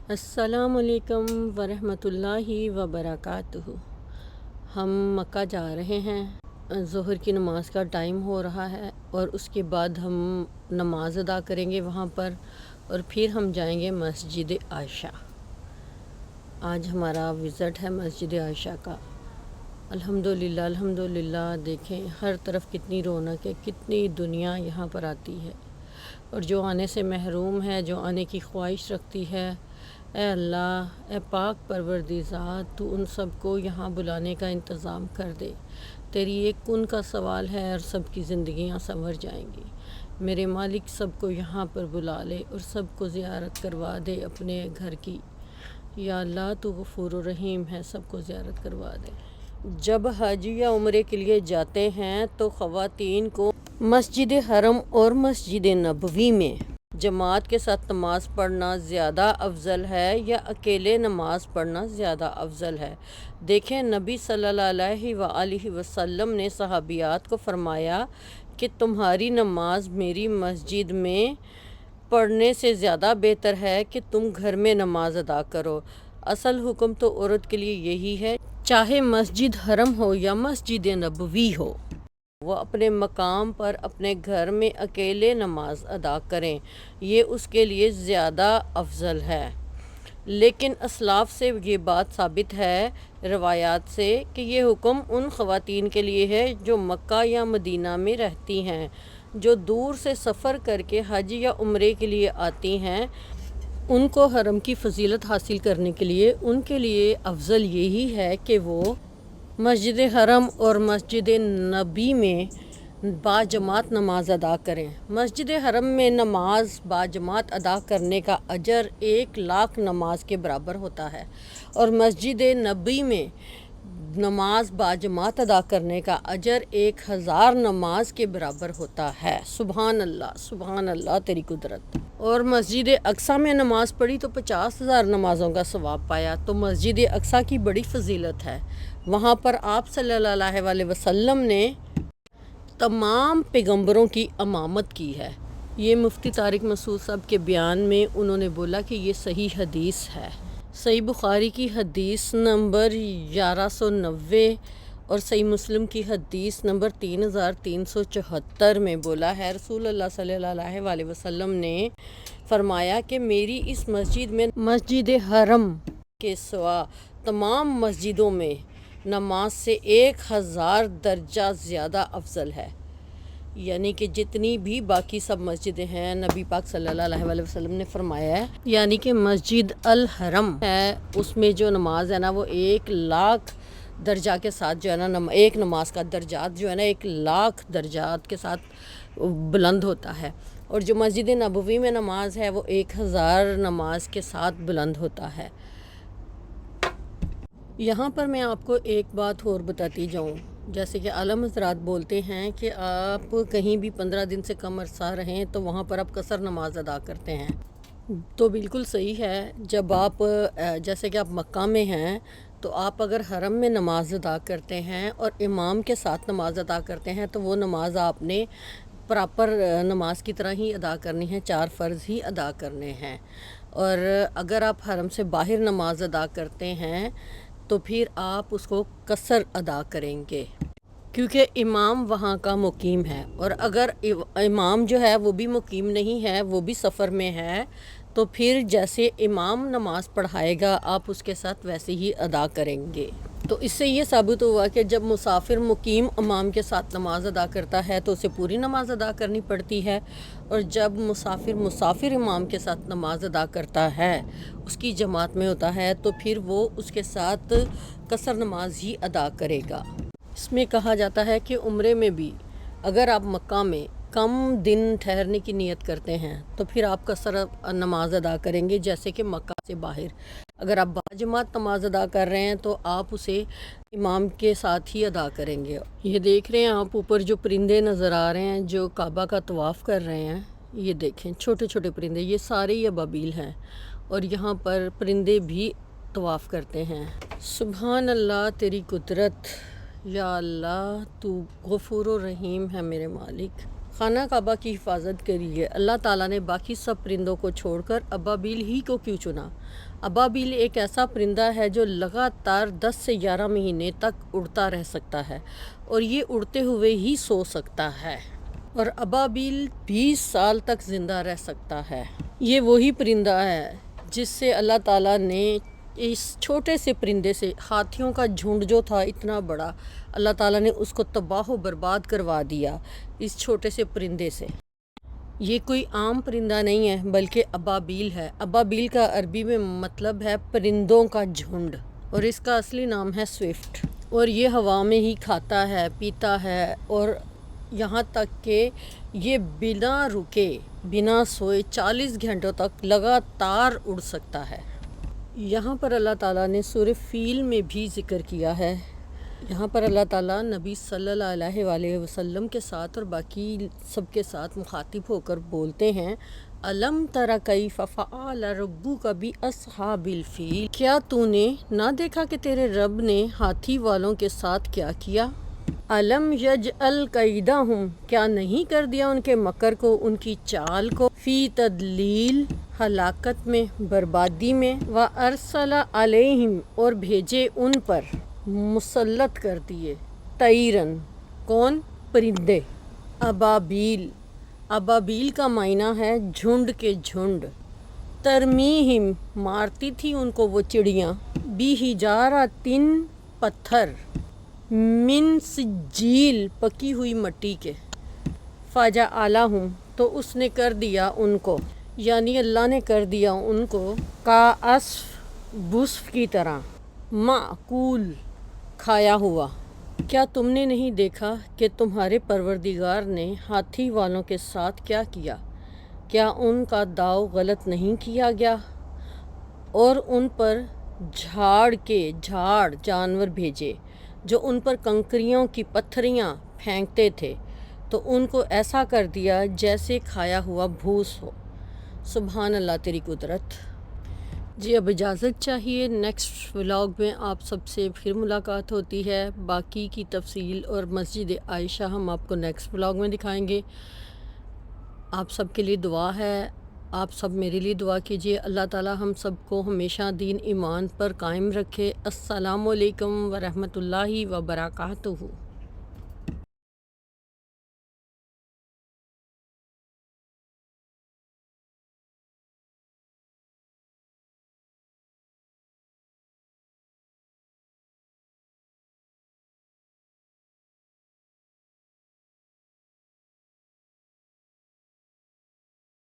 अस्सलाम वालेकुम वरहमतुल्लाहि वबरकातुहू। हम मक्का जा रहे हैं। ज़ोहर की नमाज़ का टाइम हो रहा है और उसके बाद हम नमाज़ अदा करेंगे वहाँ पर, और फिर हम जाएंगे मस्जिद आयशा। आज हमारा विज़िट है मस्जिद आयशा का। अल्हम्दुलिल्लाह अल्हम्दुलिल्लाह। देखें हर तरफ कितनी रौनक है, कितनी दुनिया यहाँ पर आती है, और जो आने से महरूम है, जो आने की ख्वाहिश रखती है, ए अल्लाह, ए पाक परवरदिगार, तू उन सबको यहाँ बुलाने का इंतज़ाम कर दे। तेरी एक कुन का सवाल है और सबकी ज़िंदगियाँ संवर जाएंगी। मेरे मालिक सबको यहाँ पर बुला ले और सबको ज़ियारत करवा दे अपने घर की। या अल्लाह, तू गफूर रहीम है, सबको ज़ियारत करवा दे। जब हज या उम्रे के लिए जाते हैं तो ख़वातीन को मस्जिद हरम और मस्जिद नबवी में जमात के साथ नमाज़ पढ़ना ज़्यादा अफजल है या अकेले नमाज़ पढ़ना ज़्यादा अफजल है? देखें, नबी सल्लल्लाहु अलैहि वसल्लम ने सहाबियात को फरमाया कि तुम्हारी नमाज मेरी मस्जिद में पढ़ने से ज़्यादा बेहतर है कि तुम घर में नमाज अदा करो। असल हुक्म तो औरत के लिए यही है, चाहे मस्जिद हरम हो या मस्जिद नबवी हो, वो अपने मकाम पर अपने घर में अकेले नमाज अदा करें, ये उसके लिए ज़्यादा अफजल है। लेकिन असलाफ से ये बात साबित है रवायात से कि ये हुक्म उन ख़वातीन के लिए है जो मक्का या मदीना में रहती हैं। जो दूर से सफ़र करके हज या उम्रे के लिए आती हैं, उनको हरम की फ़जीलत हासिल करने के लिए उनके लिए अफजल यही है कि वो मस्जिद हरम और मस्जिद नबी में बाजमात नमाज अदा करें। मस्जिद हरम में नमाज बाजमात अदा करने का अजर 1,00,000 नमाज के बराबर होता है, और मस्जिद नबी में नमाज बाजमात अदा करने का अजर 1,000 नमाज के बराबर होता है। सुभान अल्लाह तेरी कुदरत। और मस्जिद अक्सा में नमाज पढ़ी तो 50,000 नमाज़ों का सवाब पाया। तो मस्जिद अक्सा की बड़ी फजीलत है। वहाँ पर आप सल्लल्लाहु अलैहि वसल्लम ने तमाम पैगंबरों की इमामत की है। ये मुफ्ती तारिक मसूद साहब के बयान में उन्होंने बोला कि ये सही हदीस है। सही बुखारी की हदीस नंबर 1190 और सही मुस्लिम की हदीस नंबर 3374 में बोला है, रसूल अल्लाह सल्लल्लाहु अलैहि वसल्लम ने फरमाया कि मेरी इस मस्जिद में मस्जिद हरम के सिवा तमाम मस्जिदों में नमाज से 1,000 दर्जा ज़्यादा अफजल है। यानी कि जितनी भी बाकी सब मस्जिदें हैं, नबी पाक सल्लल्लाहु अलैहि वसल्लम ने फरमाया है, यानी कि मस्जिद अल हरम है, उसमें जो नमाज है ना, वो 1,00,000 दर्जा के साथ जो है ना, एक नमाज का दर्जात जो है ना 1,00,000 दर्जात के साथ बुलंद होता है। और जो मस्जिद नबवी में नमाज है वो 1,000 नमाज के साथ बुलंद होता है। यहाँ पर मैं आपको एक बात और बताती जाऊँ, जैसे कि आलम हज़रात बोलते हैं कि आप कहीं भी 15 दिन से कम अरसा रहें तो वहाँ पर आप कसर नमाज अदा करते हैं। तो बिल्कुल सही है। जब आप जैसे कि आप मक्का में हैं तो आप अगर हरम में नमाज अदा करते हैं और इमाम के साथ नमाज अदा करते हैं तो वो नमाज आपने प्रॉपर नमाज की तरह ही अदा करनी है, 4 फ़र्ज़ ही अदा करने हैं। और अगर आप हरम से बाहर नमाज अदा करते हैं तो फिर आप उसको कसर अदा करेंगे, क्योंकि इमाम वहाँ का मुकीम है। और अगर इमाम जो है वो भी मुकीम नहीं है, वो भी सफ़र में है, तो फिर जैसे इमाम नमाज़ पढ़ाएगा आप उसके साथ वैसे ही अदा करेंगे। तो इससे ये साबित हुआ कि जब मुसाफिर मुकीम इमाम के साथ नमाज अदा करता है तो उसे पूरी नमाज अदा करनी पड़ती है, और जब मुसाफिर इमाम के साथ नमाज अदा करता है, उसकी जमात में होता है, तो फिर वो उसके साथ कसर नमाज ही अदा करेगा। इसमें कहा जाता है कि उम्रे में भी अगर आप मक्का में कम दिन ठहरने की नीयत करते हैं तो फिर आप कसर नमाज अदा करेंगे, जैसे कि मक्का से बाहर। अगर आप बाजमात नमाज अदा कर रहे हैं तो आप उसे इमाम के साथ ही अदा करेंगे। ये देख रहे हैं आप ऊपर जो परिंदे नज़र आ रहे हैं जो काबा का तवाफ़ कर रहे हैं, ये देखें छोटे छोटे परिंदे, ये सारे ही अबाबील हैं, और यहाँ पर परिंदे भी तवाफ़ करते हैं। सुभान अल्लाह तेरी कुदरत। या अल्लाह, तू गफूर रहीम है मेरे मालिक। خانہ کعبہ کی حفاظت کے لیے اللہ تعالیٰ نے باقی سب پرندوں کو چھوڑ کر ابابیل ہی کو کیوں چنا؟ ابابیل ایک ایسا پرندہ ہے جو لگاتار 10 سے 11 مہینے تک اڑتا رہ سکتا ہے اور یہ اڑتے ہوئے ہی سو سکتا ہے، اور ابابیل 20 سال تک زندہ رہ سکتا ہے۔ یہ وہی پرندہ ہے جس سے اللہ تعالیٰ نے اس چھوٹے سے پرندے سے، ہاتھیوں کا جھنڈ جو تھا اتنا بڑا، اللہ تعالیٰ نے اس کو تباہ و برباد کروا دیا اس چھوٹے سے پرندے سے۔ یہ کوئی عام پرندہ نہیں ہے بلکہ ابابیل ہے۔ ابابیل کا عربی میں مطلب ہے پرندوں کا جھنڈ، اور اس کا اصلی نام ہے سوئفٹ، اور یہ ہوا میں ہی کھاتا ہے، پیتا ہے، اور یہاں تک کہ یہ بنا رکے، بنا سوئے 40 گھنٹوں تک لگاتار اڑ سکتا ہے۔ یہاں پر اللہ تعالیٰ نے سورہ فیل میں بھی ذکر کیا ہے۔ یہاں پر اللہ تعالیٰ نبی صلی اللہ علیہ وآلہ وسلم کے ساتھ اور باقی سب کے ساتھ مخاطب ہو کر بولتے ہیں، أَلَمْ تَرَ كَيْفَ فَعَلَ رَبُّكَ بِأَصْحَابِ الْفِيلِ، کیا تو نے نہ دیکھا کہ تیرے رب نے ہاتھی والوں کے ساتھ کیا کیا؟ أَلَمْ يَجْعَلْ كَيْدَهُمْ، کیا نہیں کر دیا ان کے مکر کو، ان کی چال کو، فی تدلیل، ہلاکت میں، بربادی میں، وَأَرْسَلَ عَلَيْهِمْ، اور بھیجے ان پر، مسلط کر دیے، طیرن، کون؟ پرندے، ابابیل۔ ابابیل کا معنی ہے جھنڈ کے جھنڈ، ترمیہم، مارتی تھی ان کو وہ چڑیاں، بِحِجَارَةٍ، پتھر، من سجیل، پکی ہوئی مٹی کے، فَجَعَلَهُمْ، تو اس نے کر دیا ان کو، یعنی اللہ نے کر دیا ان کو، کَعَصْفٍ، بسف کی طرح، مأکول، کھایا ہوا۔ کیا تم نے نہیں دیکھا کہ تمہارے پروردگار نے ہاتھی والوں کے ساتھ کیا کیا؟ کیا ان کا داؤ غلط نہیں کیا گیا؟ اور ان پر جھاڑ کے جھاڑ جانور بھیجے جو ان پر کنکریوں کی پتھریاں پھینکتے تھے، تو ان کو ایسا کر دیا جیسے کھایا ہوا بھوس ہو۔ سبحان اللہ تیری قدرت۔ جی اب اجازت چاہیے، نیکسٹ ولاگ میں آپ سب سے پھر ملاقات ہوتی ہے۔ باقی کی تفصیل اور مسجد عائشہ ہم آپ کو نیکسٹ ولاگ میں دکھائیں گے۔ آپ سب کے لیے دعا ہے، آپ سب میرے لیے دعا کیجیے، اللہ تعالی ہم سب کو ہمیشہ دین ایمان پر قائم رکھے۔ السلام علیکم ورحمۃ اللہ وبرکاتہ۔